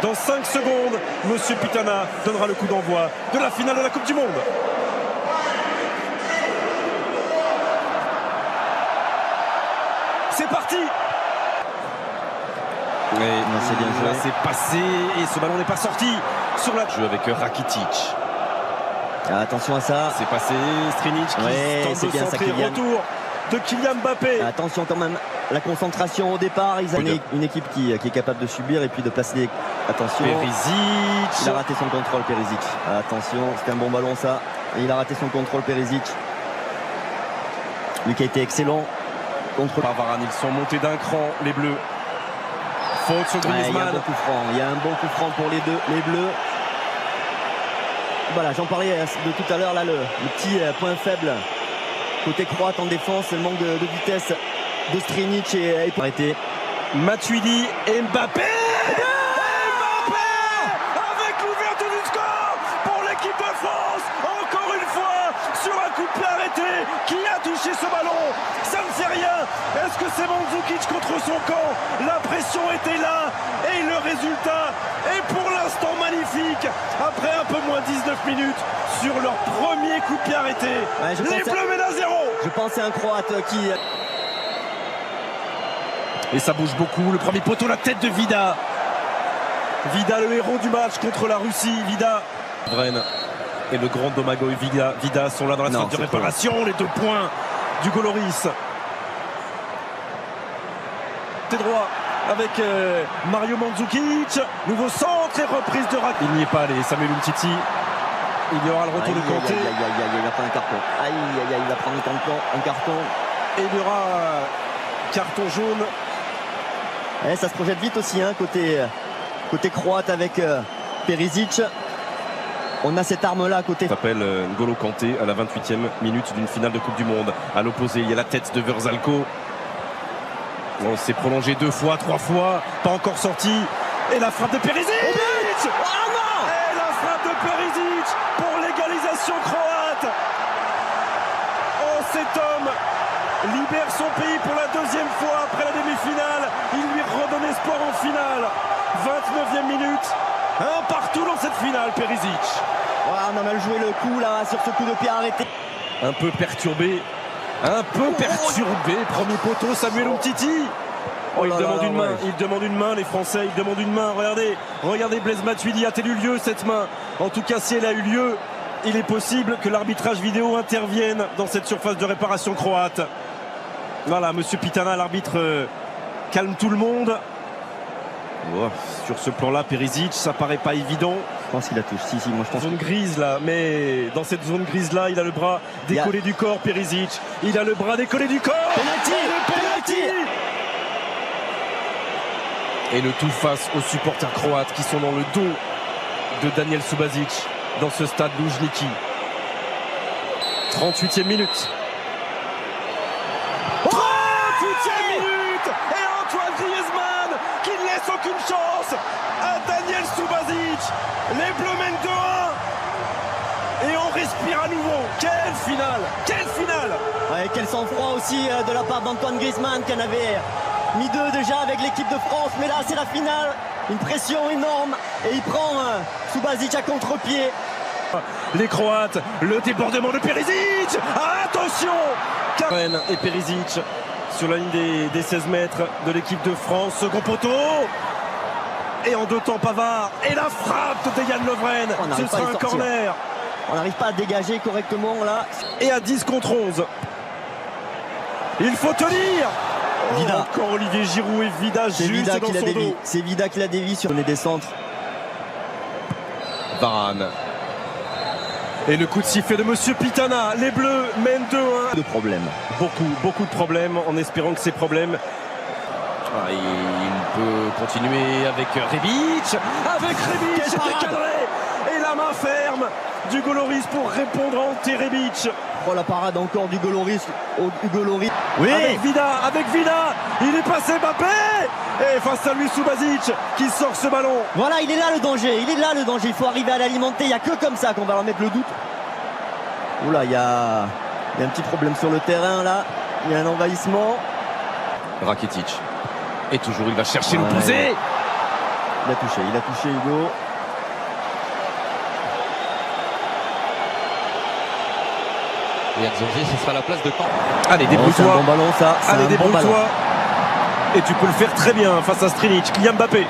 Dans 5 secondes, Monsieur Pitana donnera le coup d'envoi de la finale de la Coupe du Monde. C'est parti. C'est bien joué. C'est passé et ce ballon n'est pas sorti sur la jeu avec Rakitic. Attention à ça. C'est passé, Strinic qui tente de centrer, retour de Kylian Mbappé. Attention quand même, la concentration au départ. Ils ont une équipe qui est capable de subir et puis de placer. Attention. Perisic. Il a raté son contrôle, Perisic. Attention, c'était un bon ballon ça. Et il a raté son contrôle, Perisic. Lui qui a été excellent. Contre par Varane, ils sont montés d'un cran, les Bleus. Faute sur Griezmann. Il y a un bon coup franc. Il y a un bon coup franc pour les Bleus. Voilà, j'en parlais de tout à l'heure là, le petit point faible côté croate en défense, le manque de vitesse de Strinic et arrêté. Matuidi et Mbappé. Mbappé avec l'ouverture du score pour l'équipe de France. Encore une fois sur un coup de pied arrêté. Qui a touché ce ballon? Ça ne fait rien. Est-ce que c'est Mandzukic contre son camp? La pression était là et le résultat est pour l'instant magnifique. Après un peu moins 19 minutes sur leur premier coup de pied arrêté. Les Bleus mènent à 0. Je pense c'est un Croate qui... Et ça bouge beaucoup. Le premier poteau, la tête de Vida. Vida, le héros du match contre la Russie. Vida. Vren et le grand Domagoj Vida sont là dans la phase de réparation. Les 2 points du Goloris. Côté droit avec Mario Mandzukic. Nouveau centre et reprise de Rakitic. Il n'y est pas allé. Samuel Umtiti. Il y aura le retour de Kanté. Il va prendre un carton. Il va prendre un carton. Et il y aura carton jaune. Ça se projette vite aussi, hein, côté croate avec Perisic. On a cette arme-là à côté. Ça s'appelle N'Golo Kanté à la 28e minute d'une finale de Coupe du Monde. À l'opposé, il y a la tête de Verzalco. On s'est prolongé 2 fois, 3 fois. Pas encore sorti. Et la frappe de Perisic. Et la frappe de Perisic pour l'égalisation croate. Oh, cet homme libère son pays pour la 2e fois après la demi-finale. Il lui redonne espoir en finale. 29e minute. Un partout dans cette finale, Perisic. On a mal joué le coup là sur ce coup de pied arrêté. Un peu perturbé. Premier poteau, Samuel Umtiti. Il demande une main. Il demande une main, les Français. Il demande une main. Regardez Blaise Matuidi. A-t-elle eu lieu cette main? En tout cas, si elle a eu lieu, il est possible que l'arbitrage vidéo intervienne dans cette surface de réparation croate. Voilà, Monsieur Pitana, l'arbitre, calme tout le monde. Oh, sur ce plan-là, Perisic, ça paraît pas évident. Je pense qu'il a touché. Si, moi je pense. Zone grise là, mais dans cette zone grise-là, il a le bras décollé du corps, Perisic. Il a le bras décollé du corps. Penalty. Et le tout face aux supporters croates qui sont dans le dos de Daniel Subasic dans ce stade Luzhniki. 38e minute. 38e minute. Et Antoine Griezmann qui ne laisse aucune chance à Daniel Subasic. Les Bleus mènent 2-1. Et on respire à nouveau. Quelle finale! Quelle finale! Quel sang-froid aussi de la part d'Antoine Griezmann qui en avait mis 2 déjà avec l'équipe de France. Mais là, c'est la finale. Une pression énorme. Et il prend Subasic à contre-pied. Les Croates, le débordement de Perisic. Attention! Karen et Perisic sur la ligne des 16 mètres de l'équipe de France. Second poteau. Et en 2 temps, Pavard. Et la frappe de Dejan Lovren. Ce sera un corner. On n'arrive pas à dégager correctement là. Et à 10 contre 11. Il faut tenir. Vida. Encore Olivier Giroud et Vida juste dans son dos. C'est Vida qui l'a dévié sur les descentes. Varane. Et le coup de sifflet de Monsieur Pitana. Les Bleus mènent 2-1. De problèmes. Beaucoup de problèmes, en espérant que ces problèmes... il peut continuer avec Rebic. C'était cadré. Et la main ferme du Goloris pour répondre à Ante Rebic. Oh, la parade encore du Goloris. Oui. Avec Vida. Il est passé Mbappé. Et face à lui Subasic qui sort ce ballon. Voilà, il est là le danger. Il faut arriver à l'alimenter. Il n'y a que comme ça qu'on va leur mettre le doute. Oula, il y a un petit problème sur le terrain là. Il y a un envahissement. Rakitic. Et toujours il va chercher l'opposé. il a touché Hugo. Et Nzonzi, ce sera la place de camp. Allez, C'est un débrouille-toi. bon ballon ça. C'est Allez, un bon ballon. débrouille-toi. Et tu peux le faire très bien face à Strinic. Kylian Mbappé.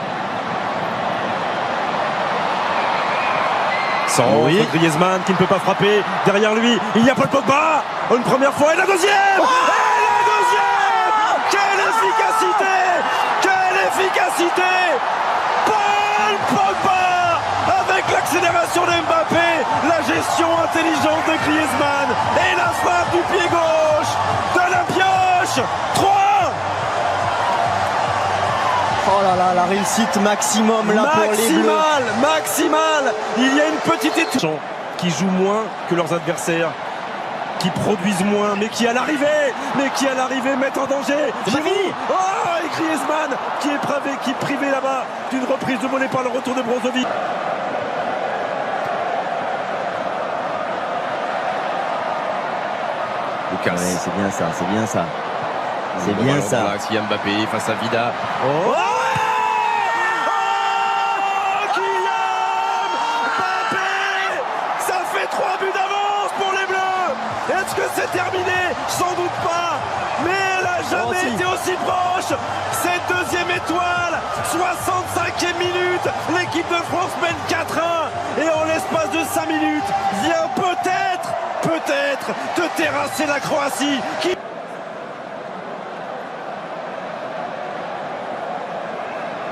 Sans Griezmann qui ne peut pas frapper. Derrière lui, il y a Paul Pogba. Une première fois et la deuxième. Et la deuxième. Quelle efficacité. Quelle efficacité. Paul Pogba avec l'accélération de Mbappé. La gestion intelligente de Griezmann. Et la frappe du pied gauche de la pioche. 3. Oh là là, la réussite maximum là pour les Bleus. Maximal. Il y a une petite étoile qui jouent moins que leurs adversaires, qui produisent moins, mais qui à l'arrivée mettent en danger. C'est pas fini. Oh, et Griezmann qui est privé là-bas d'une reprise de volée par le retour de Brozovic. Lucas. Ouais, c'est bien ça, c'est bien ça. C'est Bon bien ballon ça. dans l'axe, Kylian Mbappé face à Vida. Oh. Ça fait 3 buts d'avance pour les Bleus. Est-ce que c'est terminé? Sans doute pas. Mais elle n'a jamais été aussi proche. Cette deuxième étoile, 65e minute. L'équipe de France mène 4-1. Et en l'espace de 5 minutes, vient peut-être de terrasser la Croatie.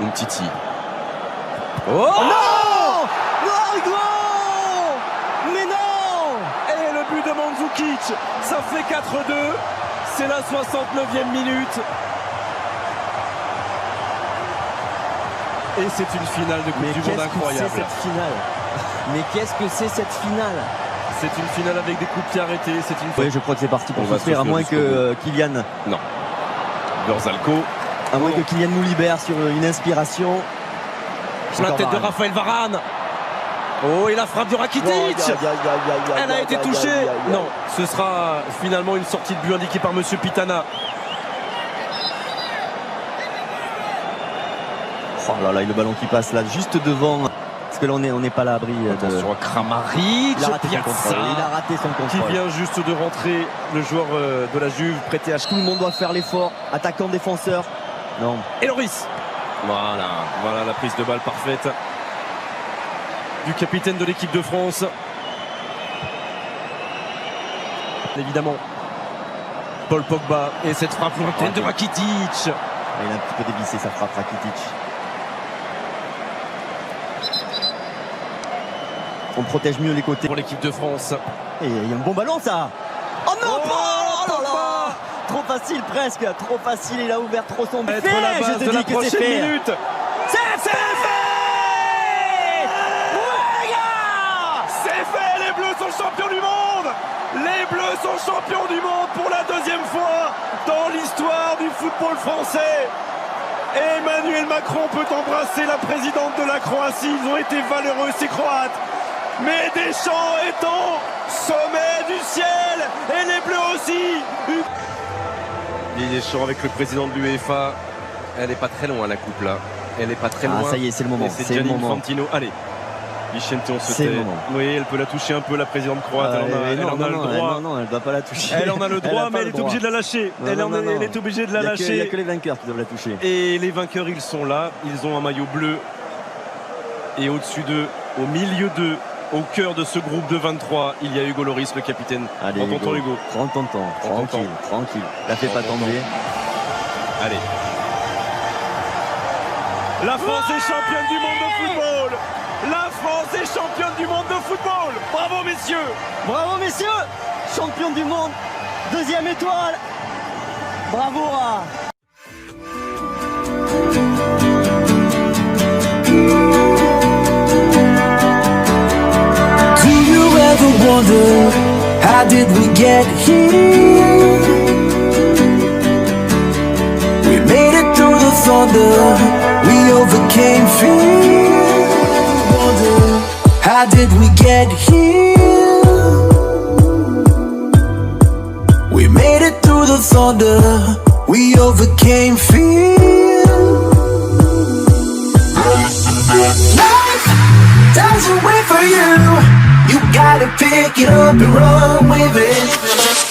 Umtiti. Oh Non! Non, Hugo! Mais non! Et le but de Mandzukic, ça fait 4-2. C'est la 69e minute. Et c'est une finale de Coupe du Monde incroyable. Cette finale. Mais qu'est-ce que c'est cette finale? C'est une finale avec des coups de pied arrêtés. C'est une. Oui, je crois que c'est parti pour On va souffrir, à souffrir moins jusqu'au que Kylian. Non. Verzalco. À moins que Kylian nous libère sur une inspiration. Sur la tête de Raphaël Varane. Oh, et la frappe de Rakitic. Elle a été touchée. Non, ce sera finalement une sortie de but indiquée par Monsieur Pitana. Oh là là, et le ballon qui passe là, juste devant. Parce que là, on n'est pas à l'abri de. Attention à Kramaric. Il a raté son contrôle. Il a raté son Qui contrôle. vient juste de rentrer, le joueur de la Juve, prêté à Tout le monde doit faire l'effort. Attaquant, défenseur. Non. Et Loris. Voilà la prise de balle parfaite du capitaine de l'équipe de France. Évidemment, Paul Pogba et cette frappe lointaine de Rakitic. Il a un petit peu dévissé sa frappe, Rakitic. On protège mieux les côtés. Pour l'équipe de France. Et il y a un bon ballon ça. Oh non, Oh, oh là là. Pogba. Trop facile presque, trop facile, il a ouvert trop son but. Être la base de la prochaine minute. C'est fait. Ouais, gars. C'est fait, les Bleus sont champions du monde. Les Bleus sont champions du monde pour la deuxième fois dans l'histoire du football français. Emmanuel Macron peut embrasser la présidente de la Croatie. Ils ont été valeureux, ces Croates. Mais Deschamps est au sommet du ciel. Et les Bleus aussi. Didier Deschamps avec le président de l'UEFA. Elle n'est pas très loin, la coupe là. Elle n'est pas très loin. Ah, ça y est, c'est le moment. C'est C'est le Gianni moment. Infantino. Allez. Vicente, on se C'est tait. le moment. Oui, elle peut la toucher un peu, la présidente croate. Elle en a le droit. Non, elle ne doit pas la toucher. Elle en a le droit, mais elle est obligée de la lâcher. Elle est obligée de la Il n'y a lâcher. que les vainqueurs qui doivent la toucher. Et les vainqueurs, ils sont là. Ils ont un maillot bleu. Et au-dessus d'eux, au milieu d'eux, au cœur de ce groupe de 23, il y a Hugo Loris, le capitaine. Allez, Prends ton temps, Hugo. Prends ton temps. Prends ton Tranquille, tranquille. La fais Prends pas ton tomber. Allez. La France est championne du monde de football. La France est championne du monde de football. Bravo, messieurs. Bravo, messieurs. Champion du monde. Deuxième étoile. Bravo à... Do you ever wonder, how did we get here? We made it through the thunder, we overcame fear. Wonder, how did we get here? We made it through the thunder, we overcame fear. Life doesn't wait for you. You gotta pick it up and run with it.